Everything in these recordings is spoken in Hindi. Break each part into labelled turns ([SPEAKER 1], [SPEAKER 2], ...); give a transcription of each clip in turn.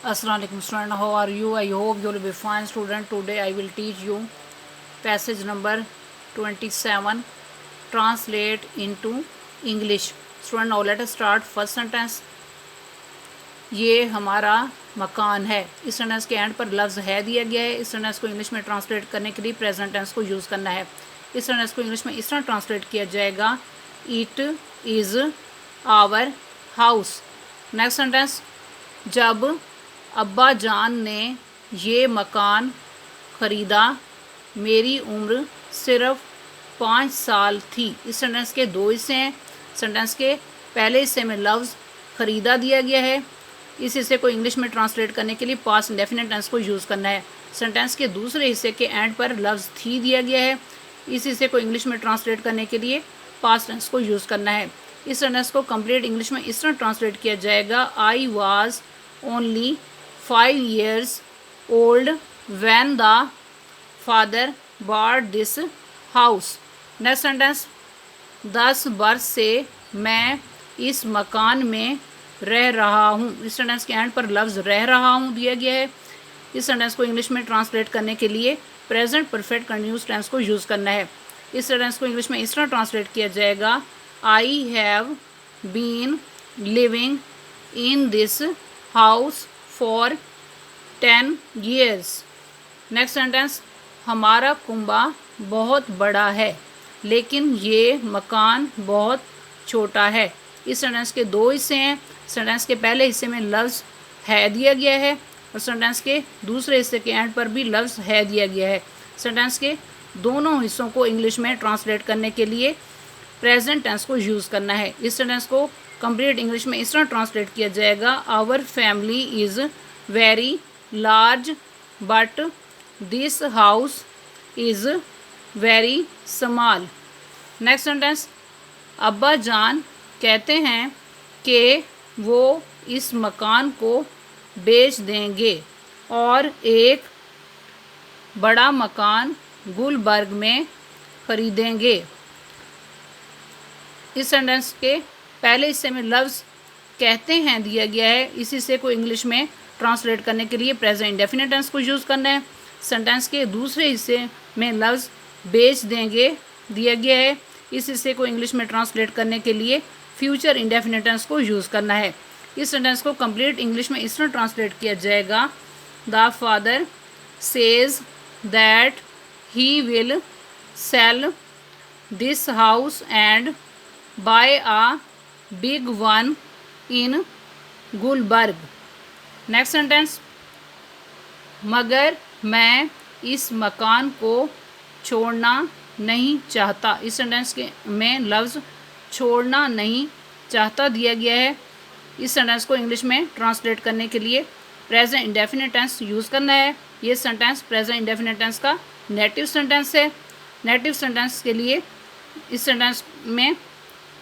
[SPEAKER 1] Assalamualaikum student, how are you? I hope you will be fine student. Today I will teach you passage number 27, translate into English. Student, now let us start first sentence. ये हमारा मकान है। इस सेंटेंस के एंड पर लफ्ज़ है दिया गया है। इस सेंटेंस को इंग्लिश में ट्रांसलेट करने के लिए प्रेजेंट टेंस को यूज़ करना है। इस सेंटेंस को इंग्लिश में इस तरह ट्रांसलेट किया जाएगा, it is our house. Next sentence, जब अब्बा जान ने ये मकान ख़रीदा मेरी उम्र सिर्फ 5 साल थी। इस सेंटेंस के दो हिस्से हैं। सेंटेंस के पहले हिस्से में लफ्ज़ ख़रीदा दिया गया है। इस हिस्से को इंग्लिश में ट्रांसलेट करने के लिए पास्ट इंडेफिनिट टेंस को यूज़ करना है। सेंटेंस के दूसरे हिस्से के एंड पर लफ्ज़ थी दिया गया है। इस हिस्से को इंग्लिश में ट्रांसलेट करने के लिए पास्ट टेंस को यूज़ करना है। इस सेंटेंस को कंप्लीट इंग्लिश में इस तरह ट्रांसलेट किया जाएगा, I was only 5 years old when the father bought this house. Next sentence, 10 वर्ष से मैं इस मकान में रह रहा हूँ। इस सेंटेंस के एंड पर लफ्ज़ रह रहा हूँ दिया गया है। इस सेंटेंस को इंग्लिश में ट्रांसलेट करने के लिए प्रेजेंट परफेक्ट कंटिन्यूअस टेंस को यूज़ करना है। इस सेंटेंस को इंग्लिश में इस तरह ट्रांसलेट किया जाएगा, I have been living in this house for 10 years. Next sentence, हमारा कुंबा बहुत बड़ा है लेकिन ये मकान बहुत छोटा है। इस सेंटेंस के दो हिस्से हैं। सेंटेंस के पहले हिस्से में लफ्ज़ है दिया गया है और सेंटेंस के दूसरे हिस्से के एंड पर भी लफ्ज़ है दिया गया है। सेंटेंस के दोनों हिस्सों को इंग्लिश में ट्रांसलेट करने के लिए प्रेजेंट टेंस को यूज़ करना है। इस सेंटेंस को कंप्लीट इंग्लिश में इस तरह ट्रांसलेट किया जाएगा, our family is very large but this house is very small. Next sentence, अब्बा जान कहते हैं कि वो इस मकान को बेच देंगे और एक बड़ा मकान गुलबर्ग में ख़रीदेंगे। इस सेंटेंस के पहले हिस्से में लफ्ज़ कहते हैं दिया गया है। इस हिस्से को इंग्लिश में ट्रांसलेट करने के लिए प्रेजेंट इंडेफिनिट टेंस को यूज़ करना है। सेंटेंस के दूसरे हिस्से में लफ्ज़ बेच देंगे दिया गया है। इस हिस्से को इंग्लिश में ट्रांसलेट करने के लिए फ्यूचर इंडेफिनिट टेंस को यूज़ करना है। इस सेंटेंस को कंप्लीट इंग्लिश में इस तरह ट्रांसलेट किया जाएगा, the father says that he will sell this house and buy a big one in Gulberg. Next sentence, मगर मैं इस मकान को छोड़ना नहीं चाहता। इस सेंटेंस के में लफ्ज़ छोड़ना नहीं चाहता दिया गया है। इस सेंटेंस को इंग्लिश में ट्रांसलेट करने के लिए प्रेजेंट इंडेफिनिट टेंस यूज़ करना है। ये सेंटेंस प्रेजेंट इंडेफिनिट टेंस का नेटिव सेंटेंस है। नेटिव सेंटेंस के लिए इस सेंटेंस में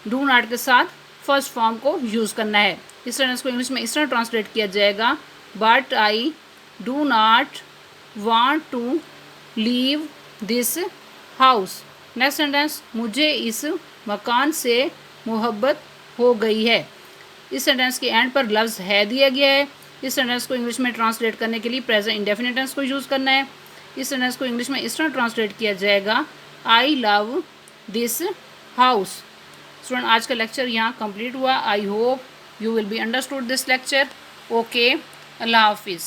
[SPEAKER 1] डू नॉट के साथ फर्स्ट फॉर्म को यूज़ करना है। इस सेंटेंस को इंग्लिश में इस तरह ट्रांसलेट किया जाएगा, but I do not want to leave this house. Next sentence, मुझे इस मकान से मोहब्बत हो गई है। इस सेंटेंस के एंड पर लफ्ज़ है दिया गया है। इस सेंटेंस को इंग्लिश में ट्रांसलेट करने के लिए प्रेजेंट इंडेफिनिट टेंस को यूज़ करना है। इस सेंटेंस को इंग्लिश में इस तरह ट्रांसलेट किया जाएगा, I love this house. Student, आज का लेक्चर यहाँ कंप्लीट हुआ। I hope you will be understood this lecture. Okay, Allah Hafiz.